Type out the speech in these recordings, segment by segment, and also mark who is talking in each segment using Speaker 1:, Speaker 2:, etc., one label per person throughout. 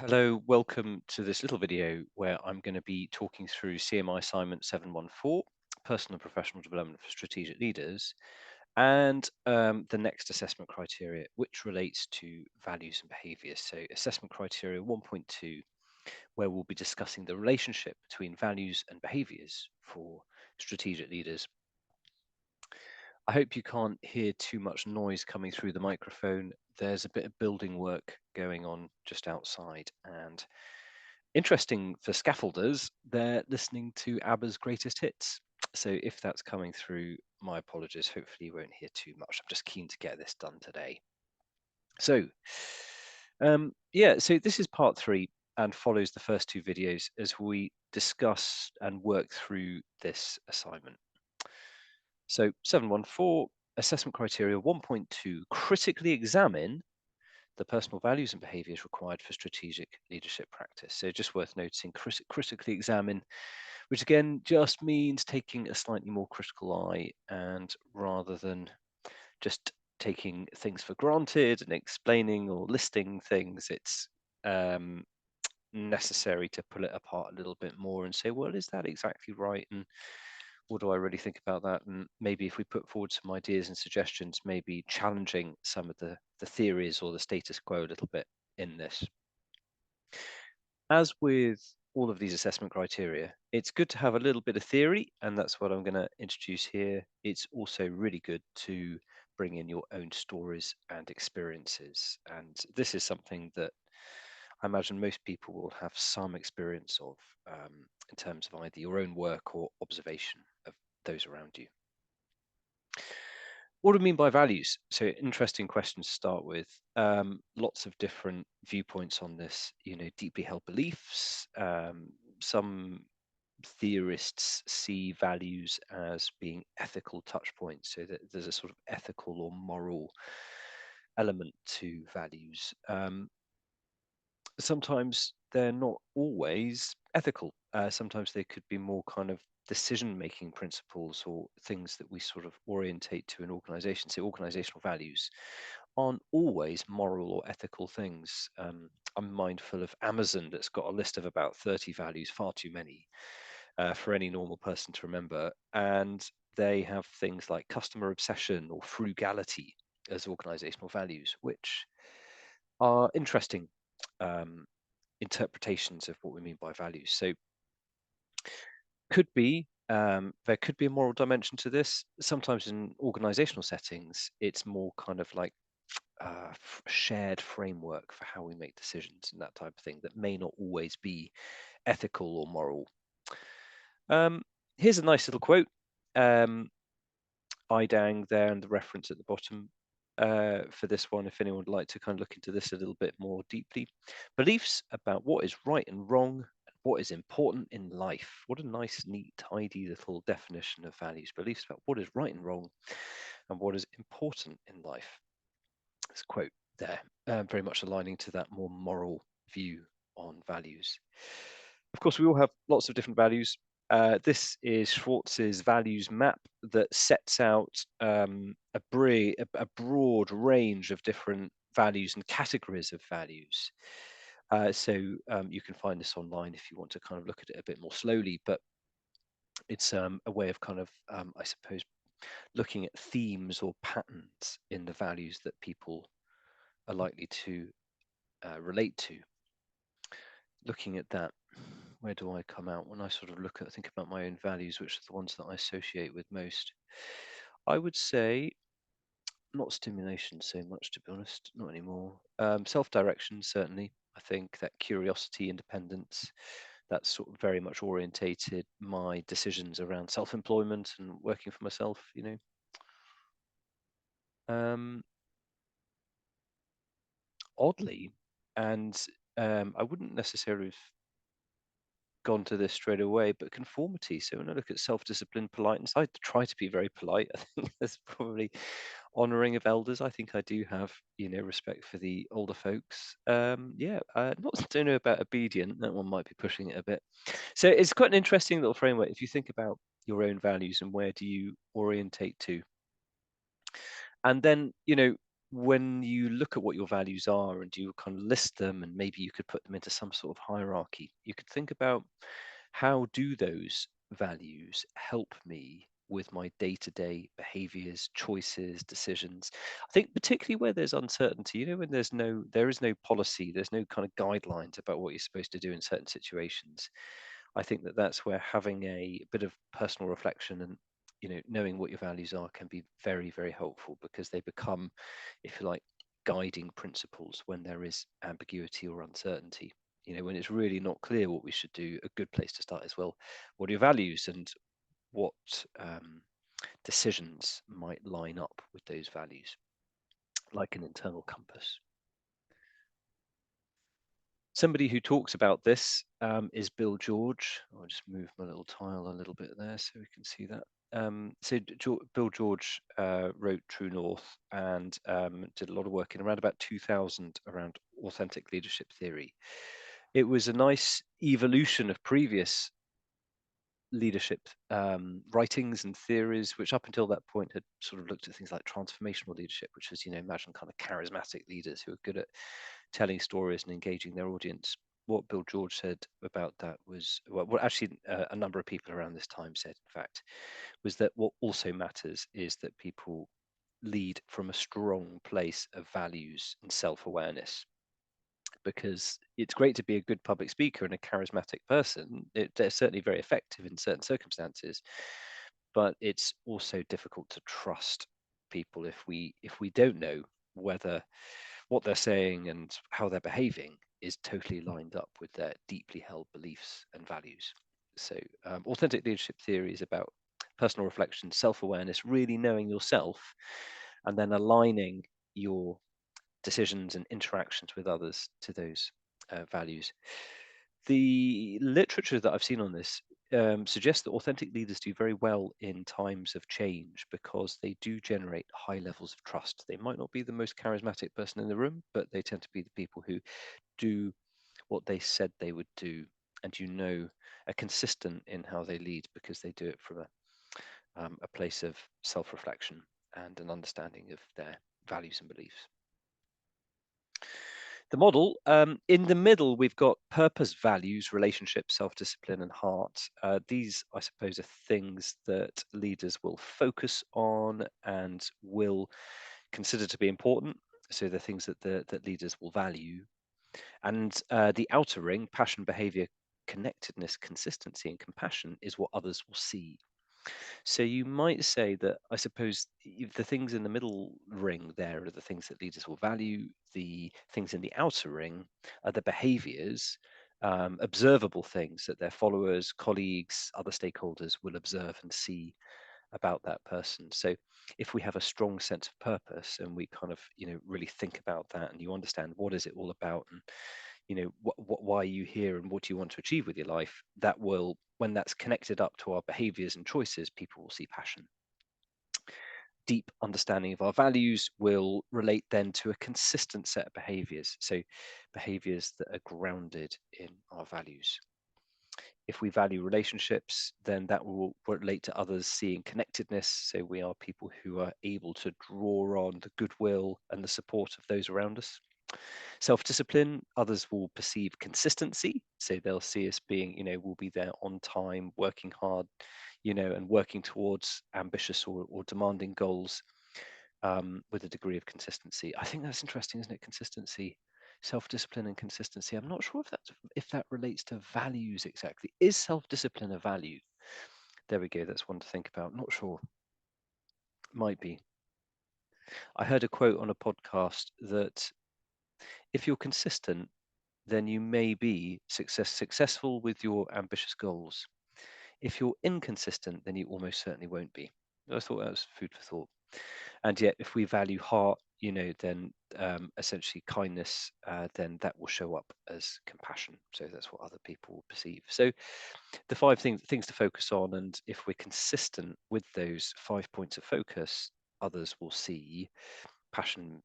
Speaker 1: Hello, welcome to this little video where I'm going to be talking through CMI assignment 714, Personal and Professional Development for Strategic Leaders, and the next assessment criteria, which relates to values and behaviours. So assessment criteria 1.2, where we'll be discussing the relationship between values and behaviours for strategic leaders. I hope you can't hear too much noise coming through the microphone. There's a bit of building work going on just outside, and interesting for scaffolders, they're listening to ABBA's greatest hits. So if that's coming through, my apologies. Hopefully you won't hear too much. I'm just keen to get this done today. So yeah, so this is part 3 and follows the first 2 videos as we discuss and work through this assignment. So 714, assessment criteria 1.2, critically examine the personal values and behaviors required for strategic leadership practice. So just worth noticing, critically examine, which again just means taking a slightly more critical eye, and rather than just taking things for granted and explaining or listing things, it's necessary to pull it apart a little bit more and say, well, is that exactly right? And what do I really think about that? And maybe if we put forward some ideas and suggestions, maybe challenging some of the theories or the status quo a little bit in this. As with all of these assessment criteria, it's good to have a little bit of theory, and that's what I'm going to introduce here. It's also really good to bring in your own stories and experiences. And this is something that I imagine most people will have some experience of in terms of either your own work or observation of those around you. What do I mean by values? So interesting question to start with. Lots of different viewpoints on this. Deeply held beliefs. Some theorists see values as being ethical touch points, so that there's a sort of ethical or moral element to values. Sometimes they're not always ethical. Sometimes they could be more kind of decision-making principles or things that we sort of orientate to an organization. So organizational values aren't always moral or ethical things. I'm mindful of Amazon that's got a list of about 30 values, far too many for any normal person to remember. And they have things like customer obsession or frugality as organizational values, which are interesting um, interpretations of what we mean by values. So there could be a moral dimension to this. Sometimes in organizational settings, it's more kind of like shared framework for how we make decisions and that type of thing that may not always be ethical or moral. Here's a nice little quote. IDANG there and the reference at the bottom for this one, if anyone would like to kind of look into this a little bit more deeply. Beliefs about what is right and wrong and what is important in life. What a nice, neat, tidy little definition of values. Beliefs about what is right and wrong and what is important in life. This quote there, very much aligning to that more moral view on values. Of course, we all have lots of different values. This is Schwartz's values map that sets out a broad range of different values and categories of values. So you can find this online if you want to kind of look at it a bit more slowly, but it's a way of kind of, I suppose, looking at themes or patterns in the values that people are likely to relate to. Looking at that, where do I come out when I sort of think about my own values, which are the ones that I associate with most? I would say not stimulation so much, to be honest, not anymore. Self-direction, certainly. I think that curiosity, independence, that's sort of very much orientated my decisions around self-employment and working for myself. Um, Oddly, and I wouldn't necessarily gone to this straight away, but conformity. So when I look at self-discipline, politeness, I try to be very polite. I think there's probably honoring of elders. I think I do have, respect for the older folks. Yeah, not don't know about obedient. That one might be pushing it a bit. So it's quite an interesting little framework if you think about your own values and where do you orientate to. And then, when you look at what your values are and you kind of list them, and maybe you could put them into some sort of hierarchy, you could think about, how do those values help me with my day-to-day behaviors, choices, decisions? I think particularly where there's uncertainty, when there is no policy, there's no kind of guidelines about what you're supposed to do in certain situations. I think that that's where having a bit of personal reflection and, knowing what your values are can be very, very helpful, because they become, if you like, guiding principles when there is ambiguity or uncertainty. When it's really not clear what we should do, a good place to start is, well, what are your values, and what decisions might line up with those values, like an internal compass. Somebody who talks about this is Bill George. I'll just move my little tile a little bit there so we can see that. Bill George wrote True North, and did a lot of work in around about 2000 around authentic leadership theory. It was a nice evolution of previous leadership writings and theories, which up until that point had sort of looked at things like transformational leadership, which was, imagine kind of charismatic leaders who are good at telling stories and engaging their audience. What Bill George said about that was, well, what actually a number of people around this time said, in fact, was that what also matters is that people lead from a strong place of values and self-awareness. Because it's great to be a good public speaker and a charismatic person. They're certainly very effective in certain circumstances, but it's also difficult to trust people if we don't know whether what they're saying and how they're behaving is totally lined up with their deeply held beliefs and values. So, authentic leadership theory is about personal reflection, self awareness, really knowing yourself, and then aligning your decisions and interactions with others to those values. The literature that I've seen on this suggests that authentic leaders do very well in times of change, because they do generate high levels of trust. They might not be the most charismatic person in the room, but they tend to be the people who do what they said they would do, and are consistent in how they lead, because they do it from a place of self-reflection and an understanding of their values and beliefs. The model, in the middle, we've got purpose, values, relationships, self-discipline, and heart. These, I suppose, are things that leaders will focus on and will consider to be important. So the things that leaders will value. And the outer ring, passion, behavior, connectedness, consistency, and compassion, is what others will see. So you might say that, I suppose, the things in the middle ring there are the things that leaders will value. The things in the outer ring are the behaviors, observable things that their followers, colleagues, other stakeholders will observe and see about that person. So if we have a strong sense of purpose, and we kind of, really think about that, and you understand what is it all about, and why are you here, and what do you want to achieve with your life, that will, when that's connected up to our behaviors and choices, people will see passion. Deep understanding of our values will relate then to a consistent set of behaviors, so behaviors that are grounded in our values. If we value relationships, then that will relate to others seeing connectedness, so we are people who are able to draw on the goodwill and the support of those around us. Self-discipline, others will perceive consistency, so they'll see us being, we'll be there on time, working hard, and working towards ambitious or demanding goals, with a degree of consistency. I think that's interesting, isn't it? Consistency, self-discipline, and consistency. I'm not sure if that relates to values exactly. Is self-discipline a value? There we go. That's one to think about. Not sure. Might be. I heard a quote on a podcast that if you're consistent, then you may be successful with your ambitious goals. If you're inconsistent, then you almost certainly won't be. I thought that was food for thought. And yet, if we value heart, then essentially kindness, then that will show up as compassion. So that's what other people will perceive. So the five things to focus on, and if we're consistent with those 5 points of focus, others will see passion,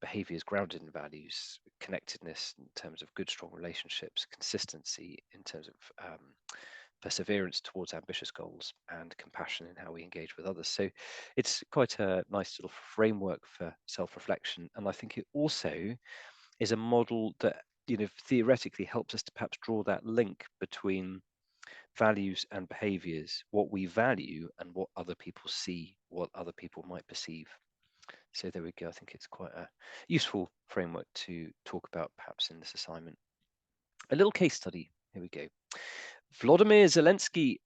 Speaker 1: behaviors grounded in values, connectedness in terms of good, strong relationships, consistency in terms of perseverance towards ambitious goals, and compassion in how we engage with others. So it's quite a nice little framework for self-reflection. And I think it also is a model that, theoretically helps us to perhaps draw that link between values and behaviors, what we value and what other people see, what other people might perceive. So there we go. I think it's quite a useful framework to talk about perhaps in this assignment. A little case study. Here we go. Vladimir Zelensky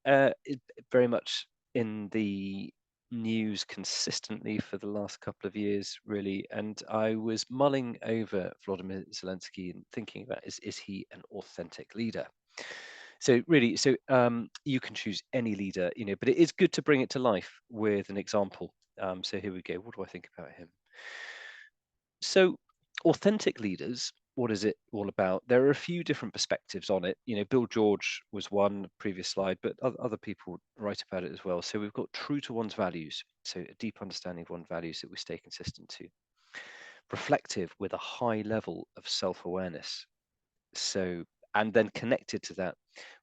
Speaker 1: is very much in the news consistently for the last couple of years, really. And I was mulling over Vladimir Zelensky and thinking about is he an authentic leader? So really, you can choose any leader, but it is good to bring it to life with an example. So here we go. What do I think about him? So, authentic leaders, what is it all about? There are a few different perspectives on it. Bill George was one previous slide, but other people write about it as well. So, we've got true to one's values. So, a deep understanding of one's values that we stay consistent to. Reflective with a high level of self awareness. So, and then connected to that,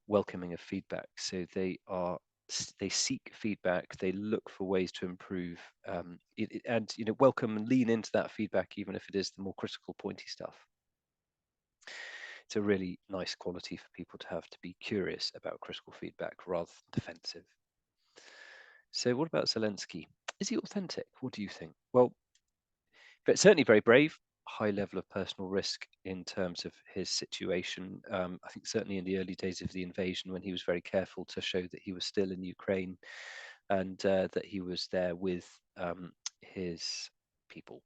Speaker 1: welcoming of feedback. So, they seek feedback, they look for ways to improve, and welcome and lean into that feedback, even if it is the more critical, pointy stuff. It's a really nice quality for people to have, to be curious about critical feedback rather than defensive. So what about Zelensky? Is he authentic? What do you think? Well, but certainly very brave, high level of personal risk in terms of his situation. I think certainly in the early days of the invasion, when he was very careful to show that he was still in Ukraine, and that he was there with his people.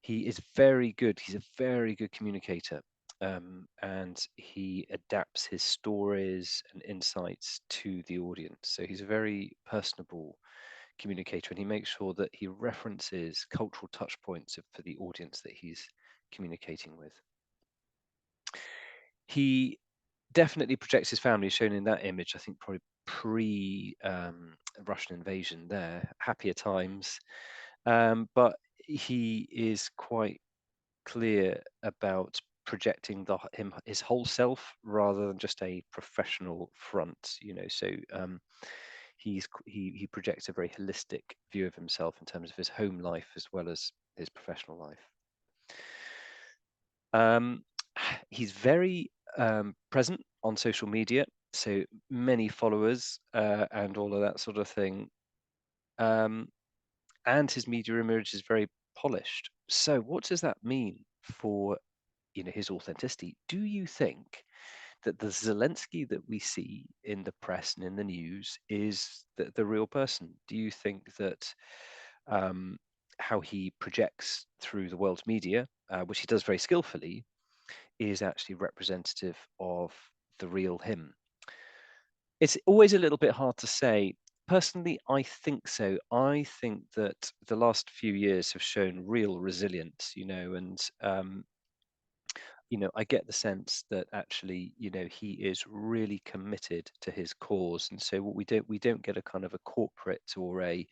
Speaker 1: He is very good. He's a very good communicator. And he adapts his stories and insights to the audience. So he's a very personable communicator, and he makes sure that he references cultural touch points for the audience that he's communicating with. He definitely projects his family, shown in that image. I think probably pre Russian invasion there, happier times. But he is quite clear about projecting his whole self rather than just a professional front. So he projects a very holistic view of himself in terms of his home life as well as his professional life. Um, he's very present on social media, so many followers and all of that sort of thing. And his media image is very polished. So, what does that mean for his authenticity? Do you think that the Zelensky that we see in the press and in the news is the real person? Do you think that um, how he projects through the world's media, which he does very skillfully, is actually representative of the real him? It's always a little bit hard to say. Personally, I think so. I think that the last few years have shown real resilience, and I get the sense that actually, he is really committed to his cause, and so what we don't get a kind of a corporate or a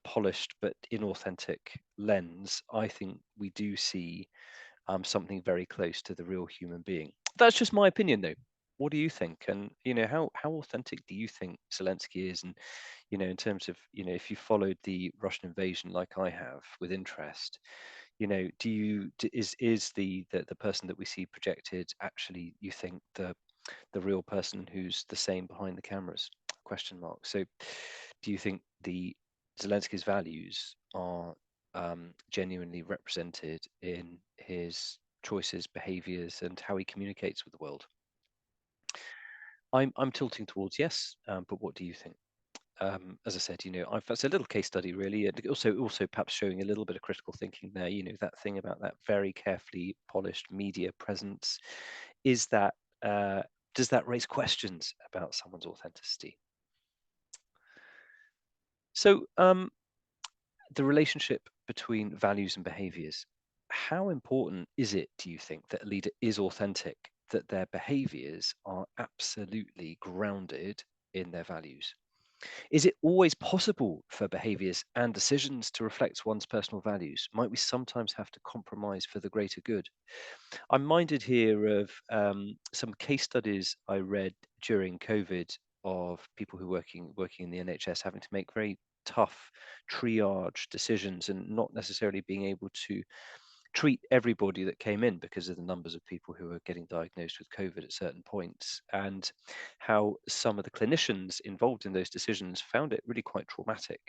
Speaker 1: polished but inauthentic lens. I think we do see something very close to the real human being. That's just my opinion, though. What do you think? And how authentic do you think Zelensky is? And in terms of if you followed the Russian invasion like I have with interest, do you is the person that we see projected actually, you think, the real person who's the same behind the cameras? Question mark. So, do you think the Zelensky's values are genuinely represented in his choices, behaviors, and how he communicates with the world? I'm tilting towards yes, but what do you think? As I said, that's a little case study really, and also perhaps showing a little bit of critical thinking there. That thing about that very carefully polished media presence, is that does that raise questions about someone's authenticity? So, the relationship between values and behaviors. How important is it, do you think, that a leader is authentic, that their behaviors are absolutely grounded in their values? Is it always possible for behaviors and decisions to reflect one's personal values? Might we sometimes have to compromise for the greater good? I'm minded here of some case studies I read during COVID of people who working in the NHS having to make very tough triage decisions and not necessarily being able to treat everybody that came in because of the numbers of people who were getting diagnosed with COVID at certain points, and how some of the clinicians involved in those decisions found it really quite traumatic,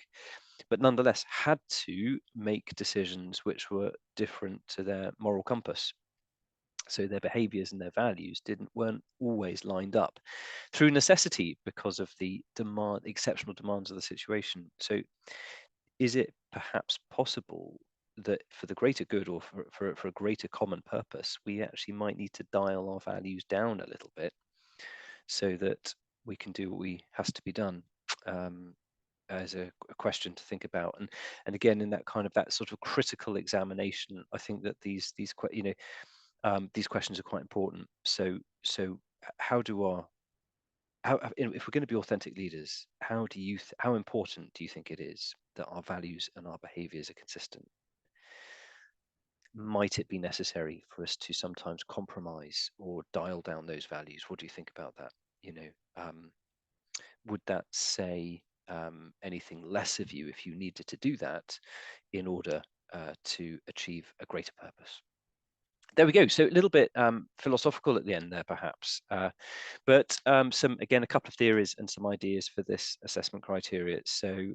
Speaker 1: but nonetheless had to make decisions which were different to their moral compass. So their behaviors and their values weren't always lined up through necessity because of the exceptional demands of the situation. So is it perhaps possible that for the greater good, or for a greater common purpose, we actually might need to dial our values down a little bit so that we can do what we has to be done? Um, as a question to think about, and again, in that kind of that sort of critical examination, I think that these questions are quite important. How do our if we're going to be authentic leaders, how important do you think it is that our values and our behaviors are consistent? Might it be necessary for us to sometimes compromise or dial down those values? What do you think about that? You know, would that say anything less of you if you needed to do that in order to achieve a greater purpose? There we go. So a little bit philosophical at the end there, perhaps. But some again, a couple of theories and some ideas for this assessment criteria. So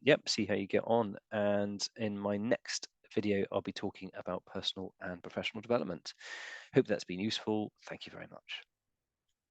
Speaker 1: yep, see how you get on. And in my next video, I'll be talking about personal and professional development. Hope that's been useful. Thank you very much.